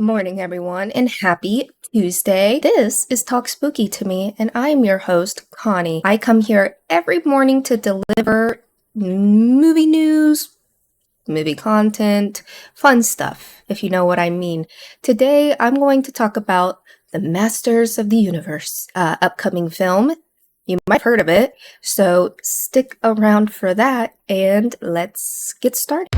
Morning, everyone, and happy Tuesday. This is Talk Spooky to Me, and I'm your host, Connie. I come here every morning to deliver movie news, movie content, fun stuff, if you know what I mean. Today, I'm going to talk about the Masters of the Universe upcoming film. You might have heard of it, so stick around for that, and let's get started.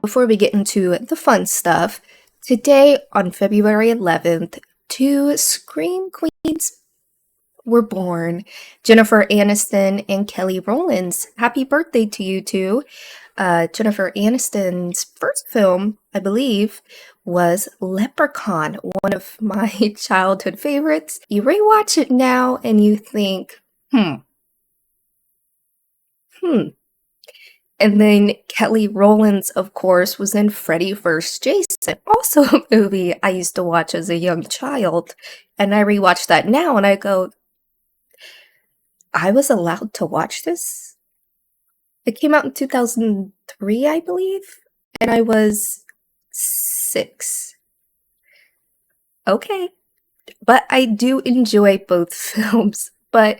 Before we get into the fun stuff, today on February 11th, two Scream Queens were born. Jennifer Aniston and Kelly Rowlands. Happy birthday to you two. Jennifer Aniston's first film, I believe, was Leprechaun, one of my childhood favorites. You rewatch it now and you think, And then Kelly Rowlands, of course, was in Freddy vs. Jason, also a movie I used to watch as a young child. And I rewatch that now and I go, I was allowed to watch this? It came out in 2003, I believe, and I was 6. Okay. But I do enjoy both films. But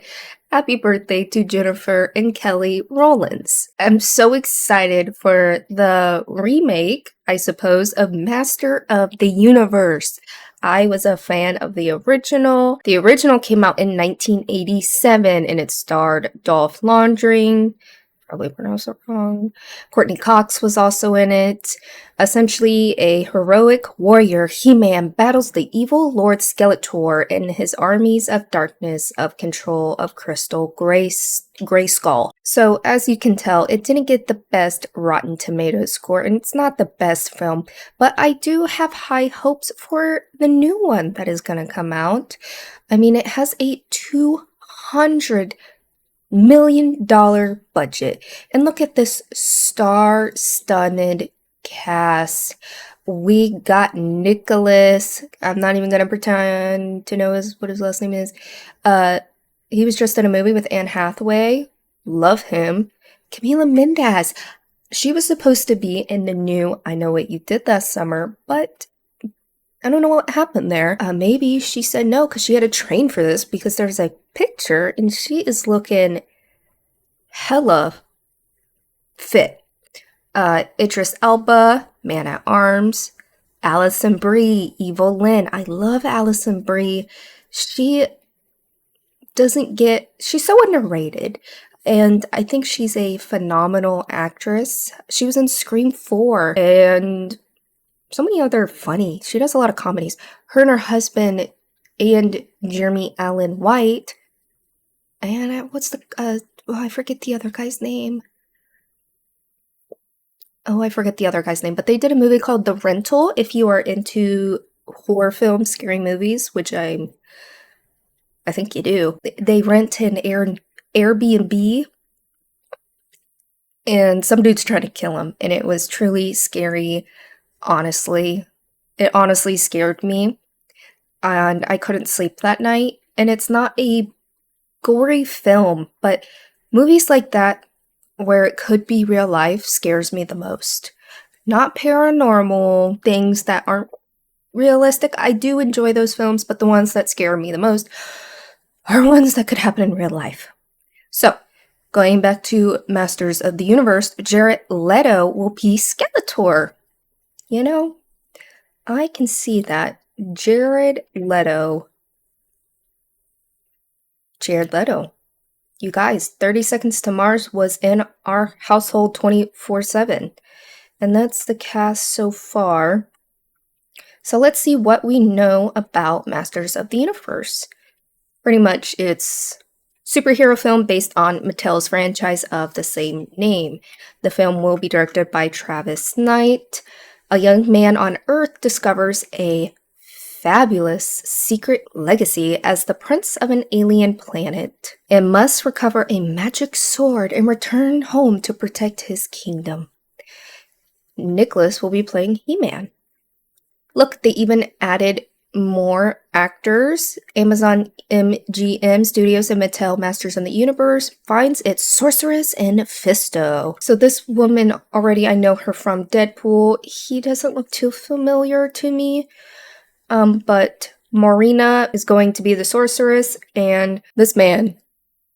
happy birthday to Jennifer and Kelly Rowlands. I'm so excited for the remake, I suppose, of Master of the Universe. I was a fan of the original. The original came out in 1987 and it starred Dolph Lundgren, probably pronounced it wrong. Courtney Cox was also in it. Essentially, a heroic warrior, He-Man battles the evil Lord Skeletor and his armies of darkness of control of Crystal Grayskull. So, as you can tell, it didn't get the best Rotten Tomatoes score, and it's not the best film, but I do have high hopes for the new one that is going to come out. I mean, it has a $200 million budget. And look at this star-studded cast. We got Nicholas. I'm not even gonna pretend to know what his last name is. He was just in a movie with Anne Hathaway. Love him. Camila Mendes. She was supposed to be in the new I Know What You Did Last Summer, but I don't know what happened there. Maybe she said no because she had to train for this, because there's a picture and she is looking hella fit. Idris Elba, Man at Arms, Alison Brie, Evil Lynn. I love Alison Brie. She's so underrated. And I think she's a phenomenal actress. She was in Scream 4 and so many other funny. She does a lot of comedies. Her and her husband and Jeremy Allen White. And I forget the other guy's name. But they did a movie called The Rental. If you are into horror films, scary movies, which I think you do. They rent an Airbnb and some dude's trying to kill him. And it was truly scary. Honestly, it honestly scared me, and I couldn't sleep that night. And it's not a gory film, but movies like that, where it could be real life, scares me the most. Not paranormal things that aren't realistic. I do enjoy those films, but the ones that scare me the most are ones that could happen in real life. So, going back to Masters of the Universe, Jared Leto will be Skeletor. You know, I can see that. Jared Leto. You guys, 30 Seconds to Mars was in our household 24/7. And that's the cast so far. So let's see what we know about Masters of the Universe. Pretty much it's superhero film based on Mattel's franchise of the same name. The film will be directed by Travis Knight. A young man on Earth discovers a fabulous secret legacy as the prince of an alien planet and must recover a magic sword and return home to protect his kingdom. Nicholas will be playing He-Man. Look, they even added more actors. Amazon MGM Studios and Mattel Masters in the Universe finds its sorceress in Fisto. So this woman already, I know her from Deadpool. He doesn't look too familiar to me. But Marina is going to be the sorceress, and this man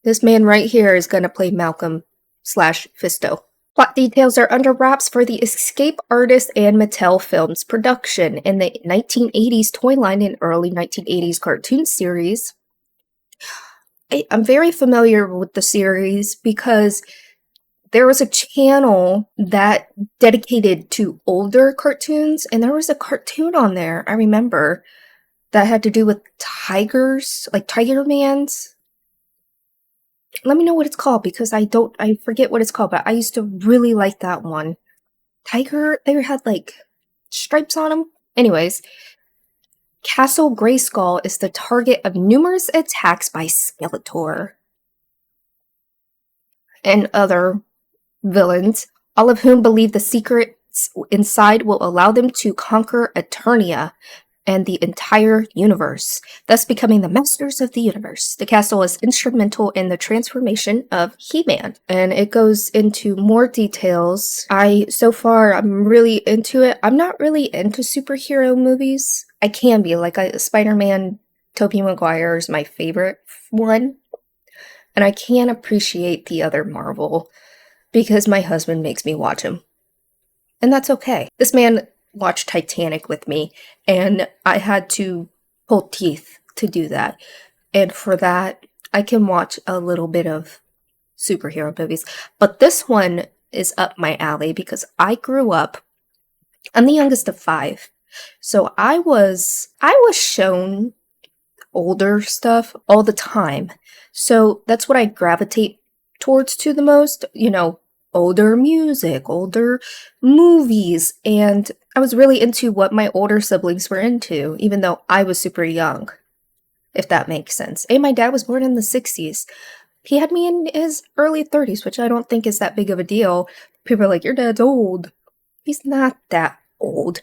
right here is going to play Malcolm slash Fisto. Plot details are under wraps for the Escape Artist and Mattel Films production in the 1980s toy line and early 1980s cartoon series. I'm very familiar with the series because there was a channel that dedicated to older cartoons, and there was a cartoon on there, I remember, that had to do with tigers, like Tiger Mans. Let me know what it's called because I forget what it's called, but I used to really like that one. Tiger, they had like stripes on them. Anyways, Castle Grayskull is the target of numerous attacks by Skeletor and other villains, all of whom believe the secrets inside will allow them to conquer Eternia and the entire universe, thus becoming the masters of the universe. The castle is instrumental in the transformation of He-Man, and it goes into more details. So far, I'm really into it. I'm not really into superhero movies. I can be, like Spider-Man, Tobey Maguire is my favorite one, and I can appreciate the other Marvel because my husband makes me watch them, and that's okay. This man watched Titanic with me, and I had to pull teeth to do that. And for that, I can watch a little bit of superhero movies. But this one is up my alley because I grew up, I'm the youngest of 5. So I was shown older stuff all the time. So that's what I gravitate towards to the most, older music, older movies, and I was really into what my older siblings were into, even though I was super young, if that makes sense. And my dad was born in the 60s. He had me in his early 30s, which I don't think is that big of a deal. People are like, your dad's old. He's not that old.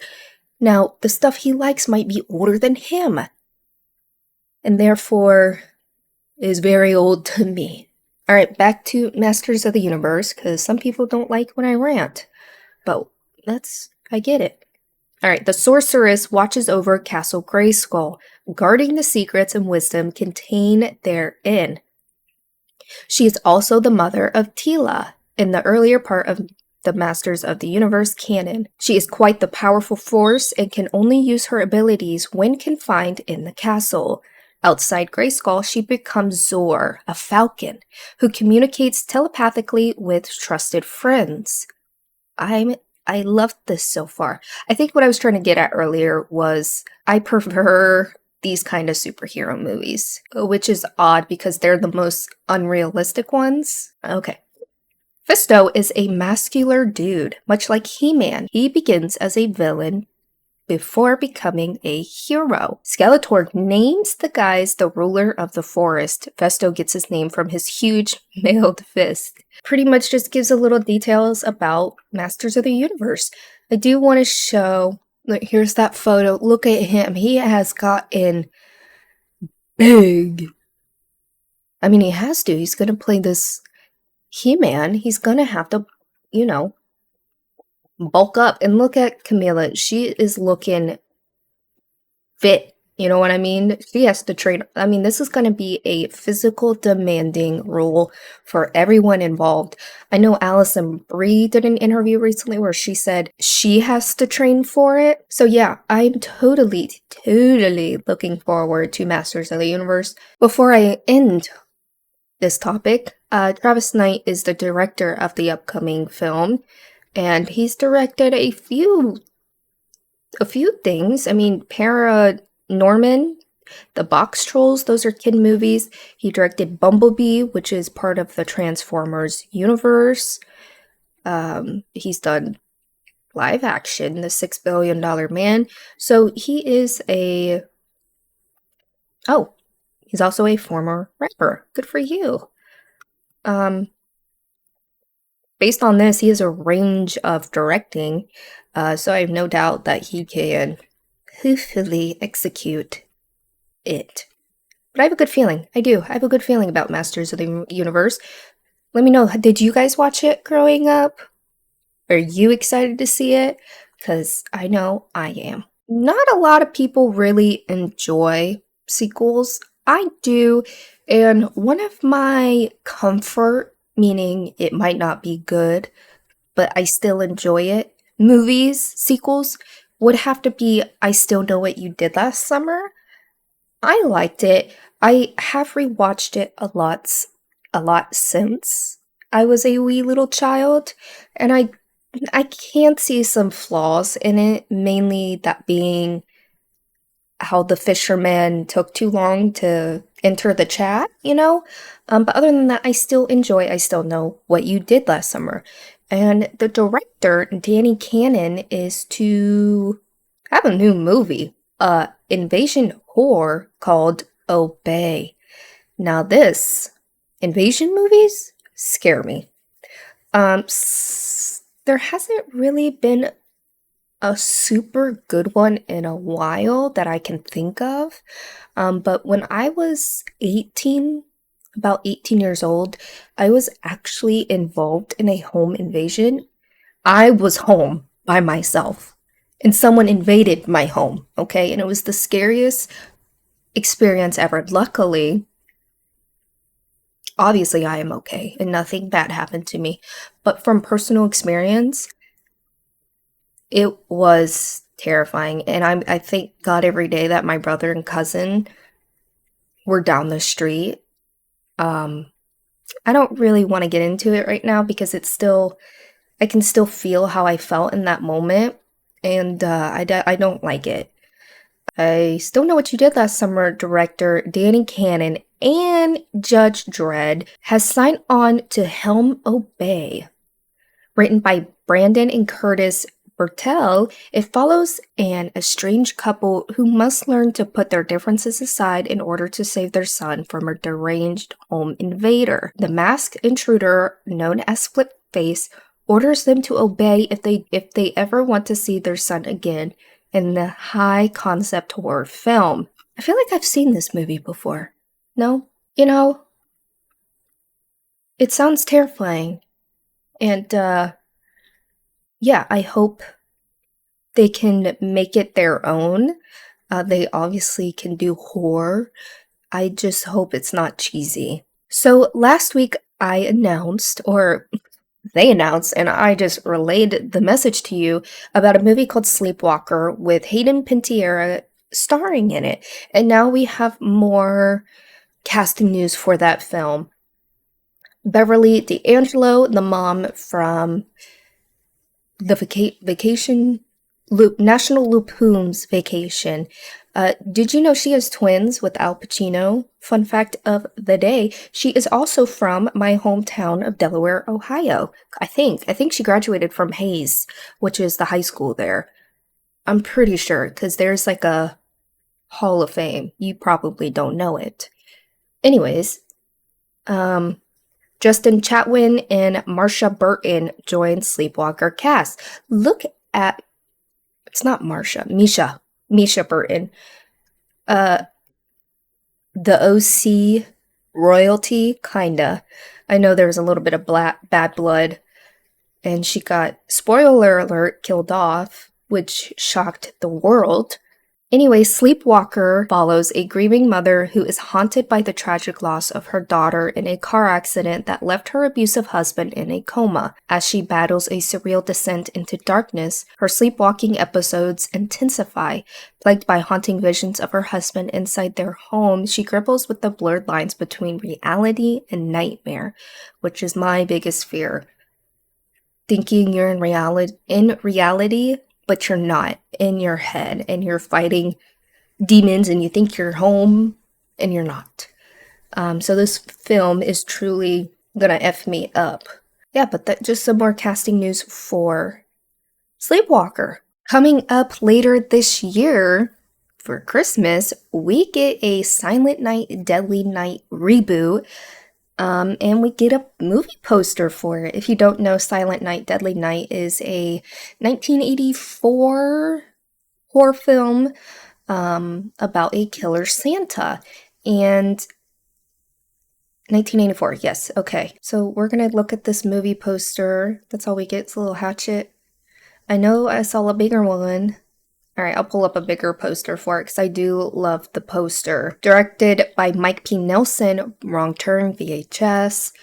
Now, the stuff he likes might be older than him, and therefore is very old to me. Alright, back to Masters of the Universe, because some people don't like when I rant. But I get it. Alright, the sorceress watches over Castle Grayskull, guarding the secrets and wisdom contained therein. She is also the mother of Tila in the earlier part of the Masters of the Universe canon. She is quite the powerful force and can only use her abilities when confined in the castle. Outside Grayskull, she becomes Zor, a falcon, who communicates telepathically with trusted friends. I love this so far. I think what I was trying to get at earlier was I prefer these kind of superhero movies, which is odd because they're the most unrealistic ones. Okay. Fisto is a muscular dude, much like He-Man. He begins as a villain before becoming a hero. Skeletor names the guys the ruler of the forest. Fisto gets his name from his huge mailed fist. Pretty much just gives a little details about Masters of the Universe. I do want to show, look, here's that photo. Look at him. He has gotten big. I mean, he has to. He's going to play this He-Man. He's going to have to, bulk up. And look at Camilla. She is looking fit. You know what I mean? She has to train. I mean, this is going to be a physical demanding role for everyone involved. I know Alison Brie did an interview recently where she said she has to train for it. So yeah, I'm totally looking forward to Masters of the Universe. Before I end this topic, Travis Knight is the director of the upcoming film. And he's directed a few things. I mean, Paranorman, The Box Trolls, those are kid movies. He directed Bumblebee, which is part of the Transformers universe. He's done live action, The $6 Billion Man. So he is he's also a former rapper. Good for you. Based on this, he has a range of directing, so I have no doubt that he can hopefully execute it. But I have a good feeling. I do. I have a good feeling about Masters of the Universe. Let me know, did you guys watch it growing up? Are you excited to see it? Because I know I am. Not a lot of people really enjoy sequels. I do, and one of my comfort, meaning it might not be good, but I still enjoy it, movies, sequels, would have to be I Still Know What You Did Last Summer. I liked it. I have rewatched it a lot since I was a wee little child, and I can see some flaws in it, mainly that being how the fisherman took too long to enter the chat, you know? But other than that, I still know what you did last summer. And the director, Danny Cannon, is to have a new movie, invasion horror called Obey. Now this, invasion movies scare me. There hasn't really been a super good one in a while that I can think of. But when I was 18, about 18 years old, I was actually involved in a home invasion. I was home by myself, and someone invaded my home, okay? And it was the scariest experience ever. Luckily, obviously, I am okay, and nothing bad happened to me. But from personal experience, it was terrifying, and I thank God every day that my brother and cousin were down the street. Um, I don't really want to get into it right now because I can still feel how I felt in that moment, and I don't like it. I Still Know What You Did Last Summer director Danny Cannon and Judge Dredd has signed on to helm Obey. Written by Brandon and Curtis Bertel, it follows an estranged couple who must learn to put their differences aside in order to save their son from a deranged home invader. The masked intruder, known as Flipface, orders them to obey if they ever want to see their son again in the high concept horror film. I feel like I've seen this movie before. No? You know, it sounds terrifying. And yeah, I hope they can make it their own. They obviously can do horror. I just hope it's not cheesy. So last week I announced, or they announced, and I just relayed the message to you about a movie called Sleepwalker with Hayden Panettiere starring in it. And now we have more casting news for that film. Beverly D'Angelo, the mom from the Vacation Loop, National Lampoon's Vacation. Did you know she has twins with Al Pacino? Fun fact of the day, she is also from my hometown of Delaware, Ohio. I think she graduated from Hayes, which is the high school there. I'm pretty sure, because there's like a Hall of Fame. You probably don't know it. Anyways, Justin Chatwin and Marsha Burton joined Sleepwalker cast. Look at, it's not Marsha, Misha Burton. The OC royalty, kinda. I know there was a little bit of bad blood, and she got, spoiler alert, killed off, which shocked the world. Anyway, Sleepwalker follows a grieving mother who is haunted by the tragic loss of her daughter in a car accident that left her abusive husband in a coma. As she battles a surreal descent into darkness, her sleepwalking episodes intensify. Plagued by haunting visions of her husband inside their home, she grapples with the blurred lines between reality and nightmare, which is my biggest fear. Thinking you're in reality, but you're not, in your head, and you're fighting demons and you think you're home and you're not. So this film is truly gonna F me up. Yeah, but that just some more casting news for Sleepwalker. Coming up later this year for Christmas, we get a Silent Night, Deadly Night reboot. And we get a movie poster for it. If you don't know, Silent Night, Deadly Night is a 1984 horror film about a killer Santa. And 1984, yes, okay. So we're gonna look at this movie poster. That's all we get, it's a little hatchet. I know I saw a bigger one. Alright, I'll pull up a bigger poster for it because I do love the poster. Directed by Mike P. Nelson, Wrong Turn, VHS.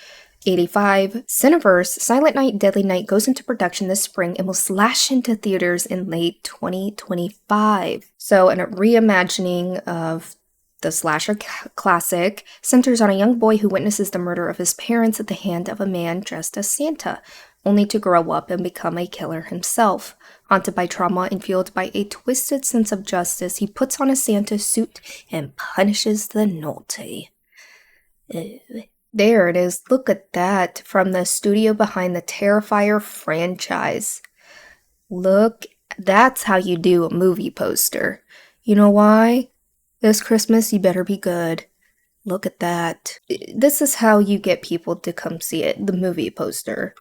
85, Cineverse, Silent Night, Deadly Night goes into production this spring and will slash into theaters in late 2025. So, a reimagining of the slasher classic centers on a young boy who witnesses the murder of his parents at the hand of a man dressed as Santa, only to grow up and become a killer himself. Haunted by trauma and fueled by a twisted sense of justice, he puts on a Santa suit and punishes the naughty. There it is. Look at that from the studio behind the Terrifier franchise. Look, that's how you do a movie poster. You know why? This Christmas, you better be good. Look at that. This is how you get people to come see it, the movie poster.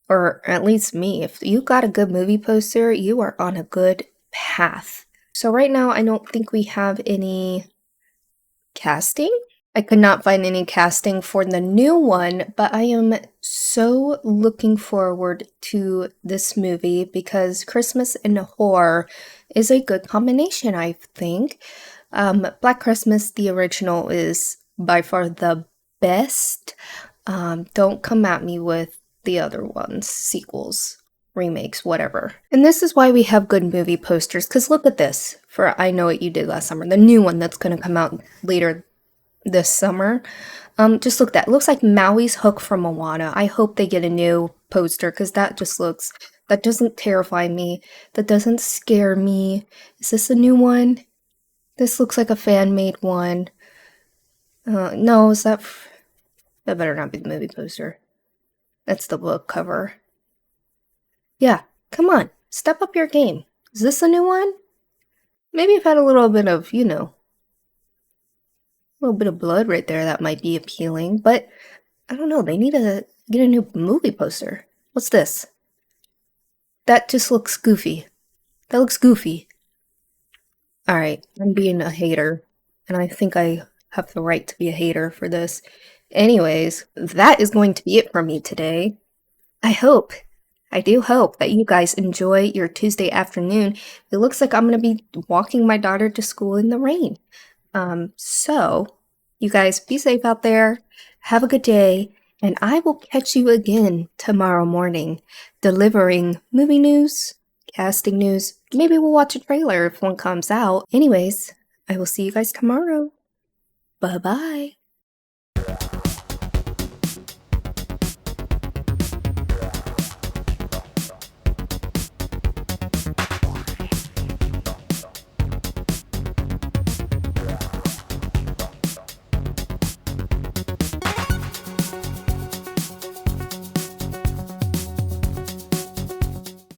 Or at least me. If you got a good movie poster, you are on a good path. So right now, I don't think we have any casting. I could not find any casting for the new one, but I am so looking forward to this movie because Christmas and horror is a good combination, I think. Black Christmas, the original, is by far the best. Don't come at me with the other ones, sequels, remakes, whatever. And this is why we have good movie posters, because look at this for I Know What You Did Last Summer, the new one that's going to come out later this summer. Just look at that. It looks like Maui's Hook from Moana. I hope they get a new poster because that doesn't terrify me. That doesn't scare me. Is this a new one? This looks like a fan-made one. No, is that... That better not be the movie poster. That's the book cover. Yeah, come on. Step up your game. Is this a new one? Maybe I've had a little bit of, a little bit of blood right there that might be appealing, but I don't know. They need to get a new movie poster. What's this? That just looks goofy. That looks goofy. Alright, I'm being a hater, and I think I have the right to be a hater for this. Anyways, that is going to be it for me today. I do hope that you guys enjoy your Tuesday afternoon. It looks like I'm going to be walking my daughter to school in the rain. So, you guys be safe out there, have a good day, and I will catch you again tomorrow morning, delivering movie news, casting news, maybe we'll watch a trailer if one comes out. Anyways, I will see you guys tomorrow. Bye-bye.